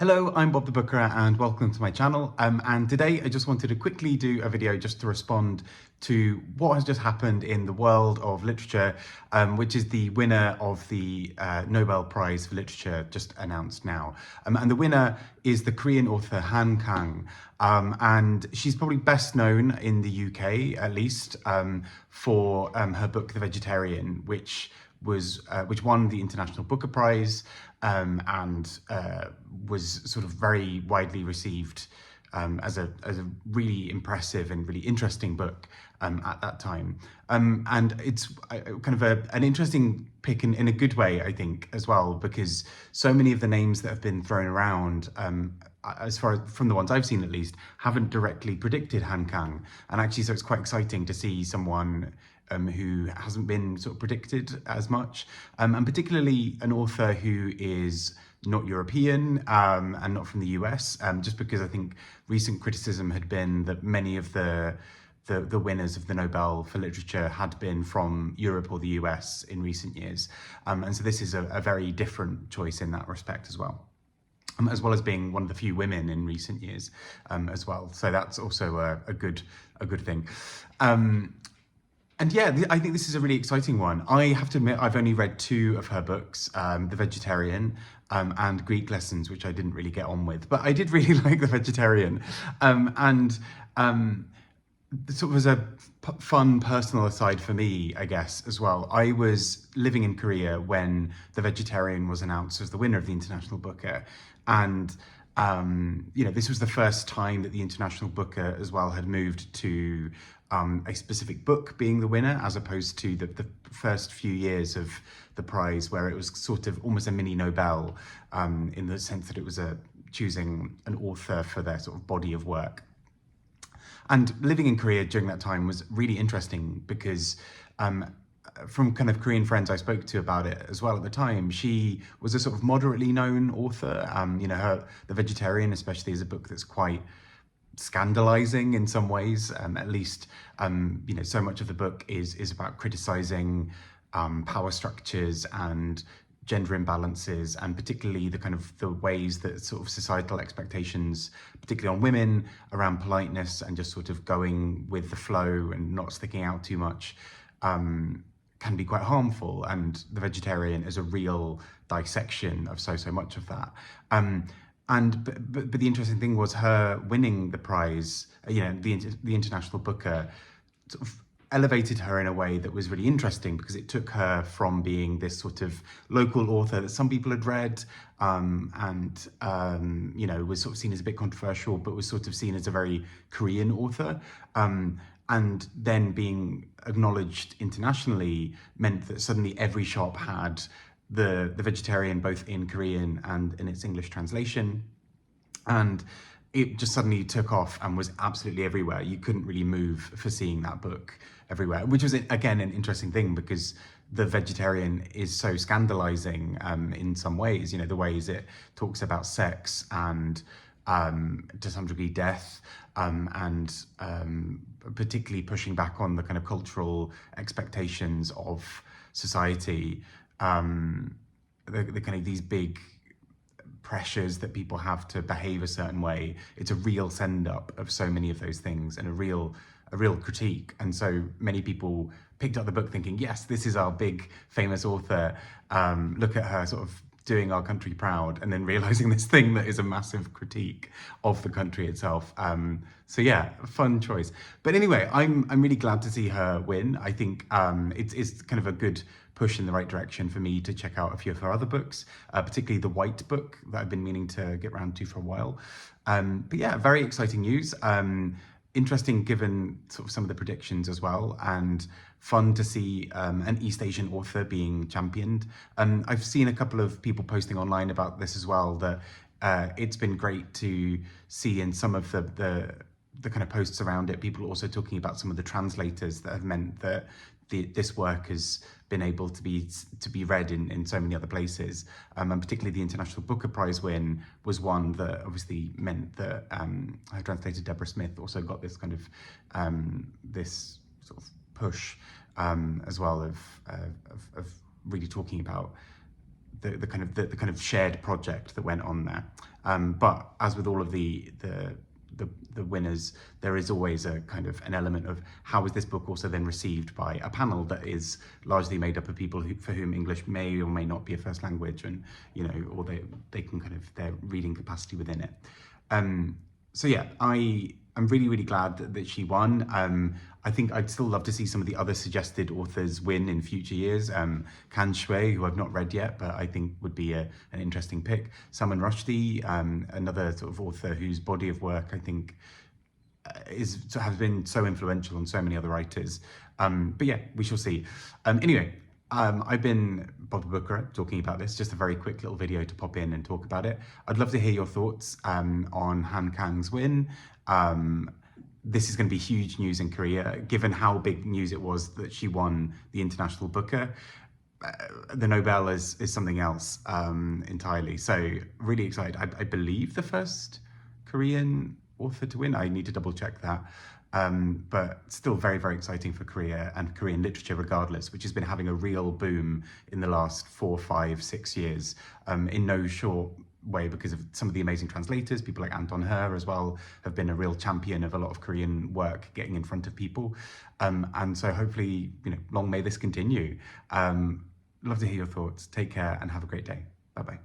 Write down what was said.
Hello, I'm Bob the Booker and welcome to my channel. And today I just wanted to quickly do a video just to respond to what has just happened in the world of literature, which is the winner of the Nobel Prize for Literature just announced now. And the winner is the Korean author Han Kang. And she's probably best known in the UK, at least, for her book, The Vegetarian, which won the International Booker Prize and was sort of very widely received as a really impressive and really interesting book at that time. And it's kind of an interesting pick in a good way, I think, as well, because so many of the names that have been thrown around, as far as from the ones I've seen at least, haven't directly predicted Han Kang. And actually, so it's quite exciting to see someone who hasn't been sort of predicted as much, and particularly an author who is not European and not from the US, just because I think recent criticism had been that many of the winners of the Nobel for Literature had been from Europe or the US in recent years. And so this is a very different choice in that respect as well. As well as being one of the few women in recent years as well. So that's also a good thing. And yeah, I think this is a really exciting one. I have to admit, I've only read two of her books, The Vegetarian and Greek Lessons, which I didn't really get on with. But I did really like The Vegetarian. Sort of as a fun personal aside for me, I guess, as well, I was living in Korea when The Vegetarian was announced as the winner of the International Booker. And this was the first time that the International Booker as well had moved to a specific book being the winner, as opposed to the first few years of the prize, where it was sort of almost a mini Nobel in the sense that it was choosing an author for their sort of body of work. And living in Korea during that time was really interesting because from kind of Korean friends I spoke to about it as well at the time, she was a sort of moderately known author. The Vegetarian especially is a book that's quite scandalizing in some ways. At least, so much of the book is about criticizing power structures and gender imbalances, and particularly the ways that sort of societal expectations, particularly on women, around politeness and just sort of going with the flow and not sticking out too much, can be quite harmful. And The Vegetarian is a real dissection of so much of that. But the interesting thing was her winning the prize, the International Booker, sort of elevated her in a way that was really interesting, because it took her from being this sort of local author that some people had read was sort of seen as a bit controversial, but was sort of seen as a very Korean author. And then being acknowledged internationally meant that suddenly every shop had the Vegetarian, both in Korean and in its English translation. And it just suddenly took off and was absolutely everywhere. You couldn't really move for seeing that book everywhere, which was, again, an interesting thing, because The Vegetarian is so scandalizing in some ways, the ways it talks about sex and to some degree death, and particularly pushing back on the kind of cultural expectations of society, the kind of these big pressures that people have to behave a certain way. It's a real send up of so many of those things, and a real critique. And so many people picked up the book thinking, yes, this is our big famous author. Look at her sort of doing our country proud, and then realizing this thing that is a massive critique of the country itself. So yeah, fun choice. But anyway, I'm really glad to see her win. I think it's kind of a good push in the right direction for me to check out a few of her other books, particularly the White book that I've been meaning to get around to for a while. But yeah, very exciting news. Interesting given sort of some of the predictions as well, and fun to see an East Asian author being championed. I've seen a couple of people posting online about this as well, that it's been great to see in some of the kind of posts around it, people also talking about some of the translators that have meant that this work has been able to be read in so many other places, and particularly the International Booker Prize win was one that obviously meant that her translator Deborah Smith also got this kind of this sort of push as well of really talking about the kind of shared project that went on there. But as with all of the winners, there is always a kind of an element of how is this book also then received by a panel that is largely made up of people for whom English may or may not be a first language, and or they can kind of their reading capacity within it. So yeah, I'm really glad that she won. I think I'd still love to see some of the other suggested authors win in future years. Kan Shui, who I've not read yet, but I think would be an interesting pick. Salman Rushdie, another sort of author whose body of work I think has been so influential on so many other writers. But yeah, we shall see. Anyway, I've been Bob the Booker talking about this, just a very quick little video to pop in and talk about it. I'd love to hear your thoughts on Han Kang's win. This is going to be huge news in Korea, given how big news it was that she won the International Booker. The Nobel is something else entirely. So really excited. I believe the first Korean author to win. I need to double check that. But still very exciting for Korea and Korean literature regardless, which has been having a real boom in the last 4, 5, 6 years, in no short way because of some of the amazing translators. People like Anton Her as well have been a real champion of a lot of Korean work getting in front of people. And so hopefully, long may this continue. Love to hear your thoughts. Take care and have a great day. Bye-bye.